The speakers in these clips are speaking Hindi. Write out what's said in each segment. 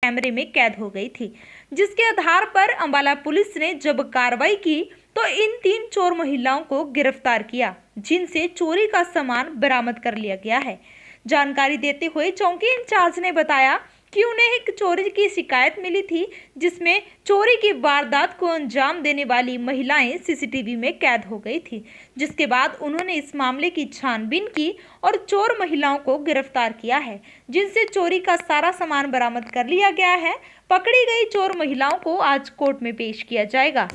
कैमरे में कैद हो गई थी, जिसके आधार पर अंबाला पुलिस ने जब कार्रवाई की तो इन 3 चोर महिलाओं को गिरफ्तार किया, जिनसे चोरी का सामान बरामद कर लिया गया है। जानकारी देते हुए चौकी इंचार्ज ने बताया कि उन्हें एक चोरी की शिकायत मिली थी, जिसमें चोरी की वारदात को अंजाम देने वाली महिलाएं सीसीटीवी में कैद हो गई थी, जिसके बाद उन्होंने इस मामले की छानबीन की और चोर महिलाओं को गिरफ्तार किया है, जिनसे चोरी का सारा सामान बरामद कर लिया गया है। पकड़ी गई चोर महिलाओं को आज कोर्ट में पेश किया जाएगा।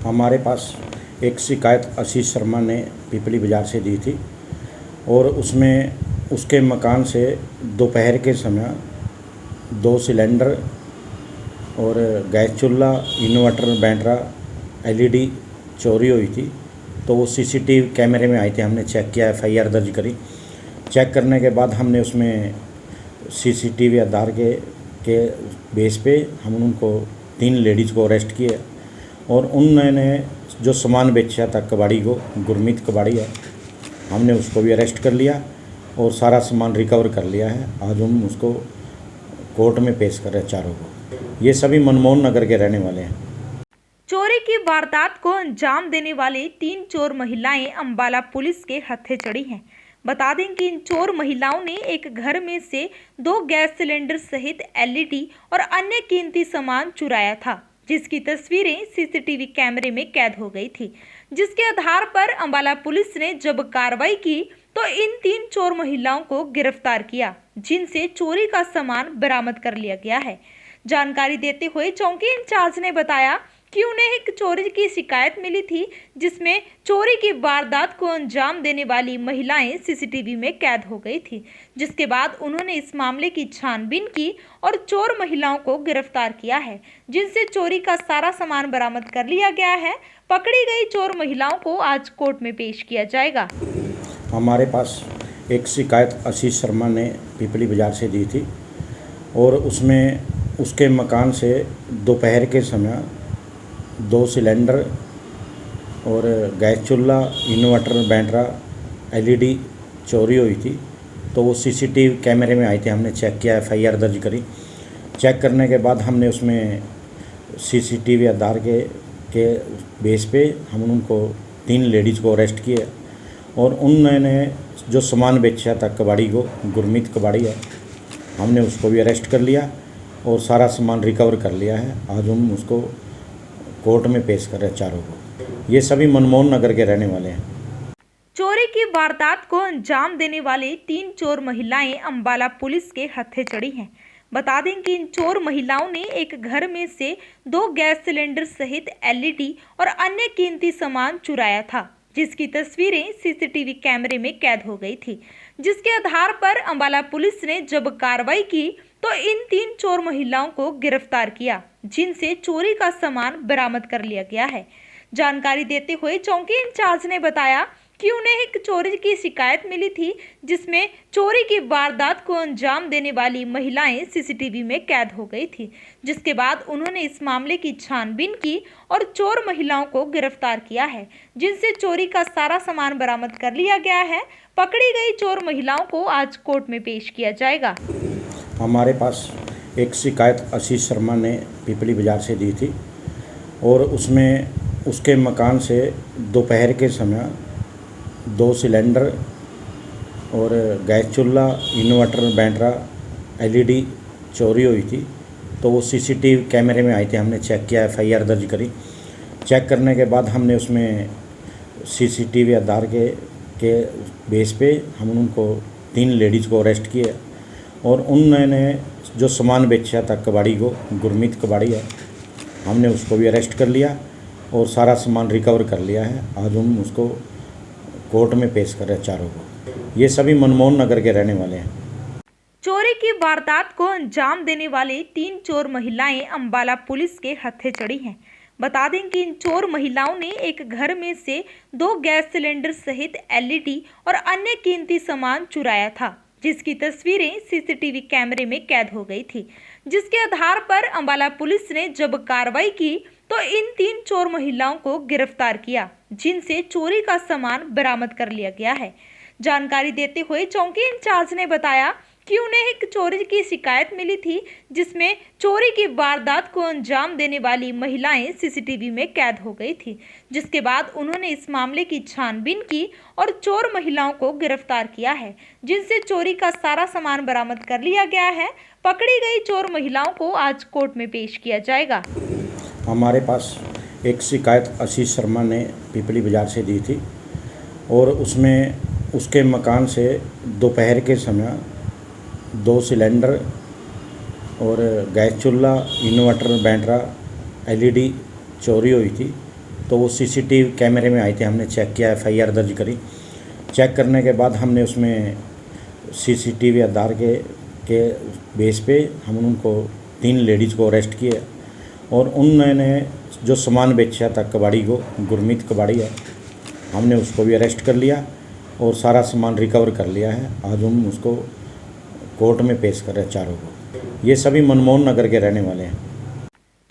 हमारे पास एक शिकायत आशीष शर्मा ने पिपली बाजार से दी थी और उसमें उसके मकान से दोपहर के समय 2 सिलेंडर और गैस चूल्हा, इन्वर्टर, बैटरा, एलईडी चोरी हुई थी। तो वो सीसीटीवी कैमरे में आए थे, हमने चेक किया, एफआईआर दर्ज करी। चेक करने के बाद हमने उसमें सीसीटीवी आधार के बेस पे हम उनको 3 लेडीज़ को अरेस्ट किया और उन्होंने जो सामान बेचा था कबाड़ी को, गुरमीत कबाड़ी है, हमने उसको भी अरेस्ट कर लिया और सारा सामान रिकवर कर लिया है। आज हम उसको कोर्ट में पेश कर रहे हैं चारों को। ये सभी मनमोहन नगर के रहने वाले हैं। चोरी की वारदात को अंजाम देने वाली 3 चोर महिलाएं अंबाला पुलिस के हत्थे चढ़ी हैं। बता दें कि इन चोर महिलाओं ने एक घर में से 2 गैस सिलेंडर सहित एलईडी और अन्य कीमती सामान चुराया था, जिसकी तस्वीरें सीसीटीवी कैमरे में कैद हो गई थी, जिसके आधार पर अंबाला पुलिस ने जब कार्रवाई की तो इन 3 चोर महिलाओं को गिरफ्तार किया, जिनसे चोरी का सामान बरामद कर लिया गया है। जानकारी देते हुए चौकी इंचार्ज ने बताया कि उन्हें एक चोरी की शिकायत मिली थी, जिसमें चोरी की वारदात को अंजाम देने वाली महिलाएं सीसीटीवी में कैद हो गई थी, जिसके बाद उन्होंने इस मामले की छानबीन की और चोर महिलाओं को गिरफ्तार किया है, जिनसे चोरी का सारा सामान बरामद कर लिया गया है। पकड़ी गई चोर महिलाओं को आज कोर्ट में पेश किया जाएगा। हमारे पास एक शिकायत आशीष शर्मा ने पिपली बाजार से दी थी और उसमें उसके मकान से दोपहर के समय 2 सिलेंडर और गैस चूल्हा, इन्वर्टर, बैटरा, एलईडी चोरी हुई थी। तो वो सीसीटीवी कैमरे में आए थे, हमने चेक किया, एफआईआर दर्ज करी। चेक करने के बाद हमने उसमें सीसीटीवी आधार के बेस पे हम उनको 3 लेडीज़ को अरेस्ट किया और उन्होंने जो सामान बेचा था कबाड़ी को, गुरमीत कबाड़ी है, हमने उसको भी अरेस्ट कर लिया और सारा सामान रिकवर कर लिया है। आज हम उसको कोर्ट में पेश कर रहे हैं चारों को। ये सभी मनमोहन नगर के रहने वाले हैं। चोरी की वारदात को अंजाम देने वाली 3 चोर महिलाएं अंबाला पुलिस के हत्थे चढ़ी हैं। बता दें कि इन चोर महिलाओं ने एक घर में से 2 गैस सिलेंडर सहित एलईडी और अन्य कीमती सामान चुराया था, जिसकी तस्वीरें सीसीटीवी कैमरे में कैद हो गई थी, जिसके आधार पर अंबाला पुलिस ने जब कार्रवाई की तो इन 3 चोर महिलाओं को गिरफ्तार किया, जिनसे चोरी का सामान बरामद कर लिया गया है। जानकारी देते हुए चौकी इंचार्ज ने बताया कि उन्हें एक चोरी की शिकायत मिली थी, जिसमें चोरी की वारदात को अंजाम देने वाली महिलाएं सीसीटीवी में कैद हो गई थी, जिसके बाद उन्होंने इस मामले की छानबीन की और चोर महिलाओं को गिरफ्तार किया है, जिनसे चोरी का सारा सामान बरामद कर लिया गया है। पकड़ी गई चोर महिलाओं को आज कोर्ट में पेश किया जाएगा। हमारे पास एक शिकायत आशीष शर्मा ने पिपली बाजार से दी थी और उसमें उसके मकान से दोपहर के समय 2 सिलेंडर और गैस चूल्हा, इन्वर्टर, बैटरा, एलईडी चोरी हुई थी। तो वो सीसीटीवी कैमरे में आए थे, हमने चेक किया, एफआईआर दर्ज करी। चेक करने के बाद हमने उसमें सीसीटीवी आधार के बेस पे हम उनको 3 लेडीज़ को अरेस्ट किया और उन्होंने जो सामान बेचा था कबाड़ी को, गुरमीत कबाड़ी है, हमने उसको भी अरेस्ट कर लिया और सारा सामान रिकवर कर लिया है। आज हम उसको कोर्ट में पेश कर रहे हैं चारों को। ये सभी मनमोहन नगर के रहने वाले हैं। चोरी की वारदात को अंजाम देने वाली 3 चोर महिलाएं अंबाला पुलिस के हत्थे चढ़ी हैं। बता दें कि इन चोर महिलाओं ने एक घर में से 2 गैस सिलेंडर सहित एलईडी और अन्य कीमती सामान चुराया था, जिसकी तस्वीरें सीसीटीवी कैमरे में कैद हो गई थी, जिसके आधार पर अंबाला पुलिस ने जब कार्रवाई की तो इन 3 चोर महिलाओं को गिरफ्तार किया, जिनसे चोरी का सामान बरामद कर लिया गया है। जानकारी देते हुए चौकी इंचार्ज ने बताया कि उन्हें एक चोरी की शिकायत मिली थी, जिसमें चोरी की वारदात को अंजाम देने वाली महिलाएं सीसीटीवी में कैद हो गई थी। जिसके बाद उन्होंने इस मामले की छानबीन की और चोर महिलाओं को गिरफ्तार किया है, जिनसे चोरी का सारा सामान बरामद कर लिया गया है। पकड़ी गई चोर महिलाओं को आज कोर्ट में पेश किया जाएगा। हमारे पास एक शिकायत आशीष शर्मा ने पिपली बाज़ार से दी थी और उसमें उसके मकान से दोपहर के समय 2 सिलेंडर और गैस चूल्हा, इन्वर्टर, बैटरा, एलईडी चोरी हुई थी। तो वो सीसीटीवी कैमरे में आए थे, हमने चेक किया, एफआईआर दर्ज करी। चेक करने के बाद हमने उसमें सीसीटीवी आधार के बेस पे हम उनको 3 लेडीज़ को अरेस्ट किए और उन्होंने जो सामान बेचा था कबाड़ी को, गुरमीत कबाड़ी है, हमने उसको भी अरेस्ट कर लिया और सारा सामान रिकवर कर लिया है। आज हम उसको कोर्ट में पेश कर रहे हैं चारों को। ये सभी मनमोहन नगर के रहने वाले हैं।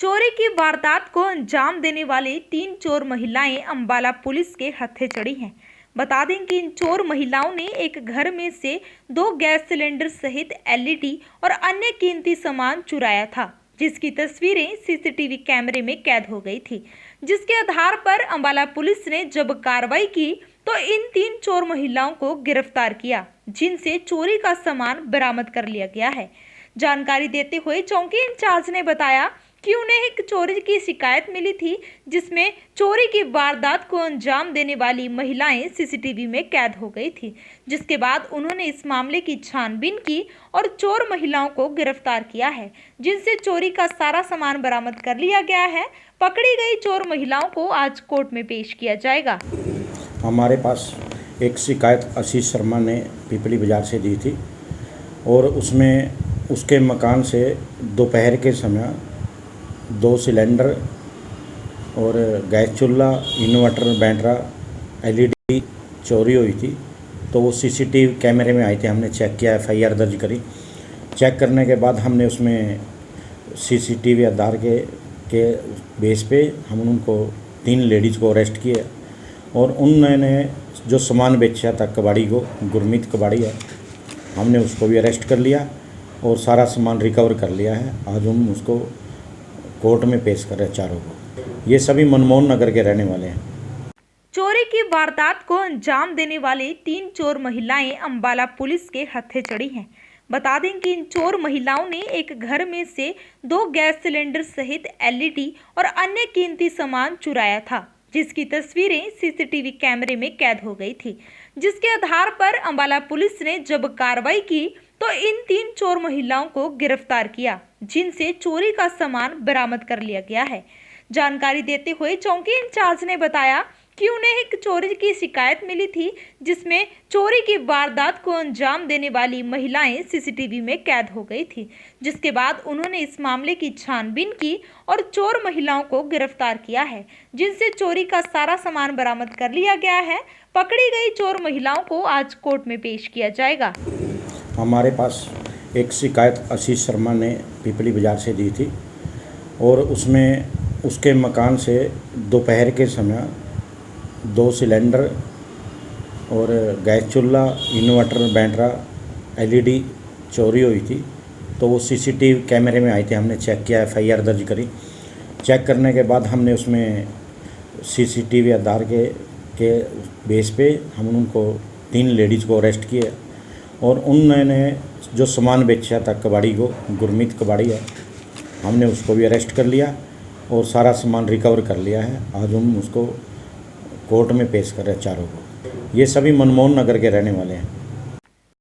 चोरी की वारदात को अंजाम देने वाली 3 चोर महिलाएं अंबाला पुलिस के हत्थे चढ़ी हैं। बता दें कि इन चोर महिलाओं ने एक घर में से 2 गैस सिलेंडर सहित एलईडी और अन्य कीमती सामान चुराया था, जिसकी तस्वीरें सीसीटीवी कैमरे में कैद हो गई थी। जिसके आधार पर अंबाला पुलिस ने जब कार्रवाई की तो इन 3 चोर महिलाओं को गिरफ्तार किया, जिनसे चोरी का सामान बरामद कर लिया गया है। जानकारी देते हुए चौकी इंचार्ज ने बताया कि उन्हें एक चोरी की शिकायत मिली थी, जिसमें चोरी की वारदात को अंजाम देने वाली महिलाएं सीसीटीवी में कैद हो गई थी। जिसके बाद उन्होंने इस मामले की छानबीन की और चोर महिलाओं को गिरफ्तार किया है, जिनसे चोरी का सारा सामान बरामद कर लिया गया है। पकड़ी गई चोर महिलाओं को आज कोर्ट में पेश किया जाएगा। हमारे पास एक शिकायत आशीष शर्मा ने पिपली बाज़ार से दी थी और उसमें उसके मकान से दोपहर के समय 2 सिलेंडर और गैस चूल्हा, इन्वर्टर, बैटरा, एलईडी चोरी हुई थी। तो वो सीसीटीवी कैमरे में आए थे, हमने चेक किया, एफआईआर दर्ज करी। चेक करने के बाद हमने उसमें सीसीटीवी आधार के बेस पे हम उनको 3 लेडीज़ को अरेस्ट किए और उन्होंने जो सामान बेचा था कबाड़ी को, गुरमीत कबाड़ी है, हमने उसको भी अरेस्ट कर लिया और सारा सामान रिकवर कर लिया है। आज हम उसको कोर्ट में पेश कर रहे हैं चारों को। ये सभी मनमोहन नगर के रहने वाले हैं। चोरी की वारदात को अंजाम देने वाली 3 चोर महिलाएं अंबाला पुलिस के हत्थे चढ़ी हैं। बता दें कि इन चोर महिलाओं ने एक घर में से 2 गैस सिलेंडर सहित एलईडी और अन्य कीमती सामान चुराया था, जिसकी तस्वीरें सीसीटीवी कैमरे में कैद हो गई थी। जिसके आधार पर अंबाला पुलिस ने जब कार्रवाई की तो इन 3 चोर महिलाओं को गिरफ्तार किया, जिनसे चोरी का सामान बरामद कर लिया गया है। जानकारी देते हुए चौकी इंचार्ज ने बताया कि उन्हें एक चोरी की शिकायत मिली थी, जिसमें चोरी की वारदात को अंजाम देने वाली महिलाएं सीसीटीवी में कैद हो गई थी। जिसके बाद उन्होंने इस मामले की छानबीन की और चोर महिलाओं को गिरफ्तार किया है, जिनसे चोरी का सारा सामान बरामद कर लिया गया है। पकड़ी गई चोर महिलाओं को आज कोर्ट में पेश किया जाएगा। हमारे पास एक शिकायत आशीष शर्मा ने पिपली बाज़ार से दी थी और उसमें उसके मकान से दोपहर के समय 2 सिलेंडर और गैस चूल्हा, इन्वर्टर, बैटरा, एलईडी चोरी हुई थी। तो वो सीसीटीवी कैमरे में आए थे, हमने चेक किया, एफआईआर दर्ज करी। चेक करने के बाद हमने उसमें सीसीटीवी आधार के बेस पे हम उनको 3 लेडीज़ को अरेस्ट किए और उन्होंने जो सामान बेचा था कबाड़ी को, गुरमीत कबाड़ी है, हमने उसको भी अरेस्ट कर लिया और सारा सामान रिकवर कर लिया है। आज हम उसको कोर्ट में पेश कर रहे हैं चारों को। ये सभी मनमोहन नगर के रहने वाले हैं।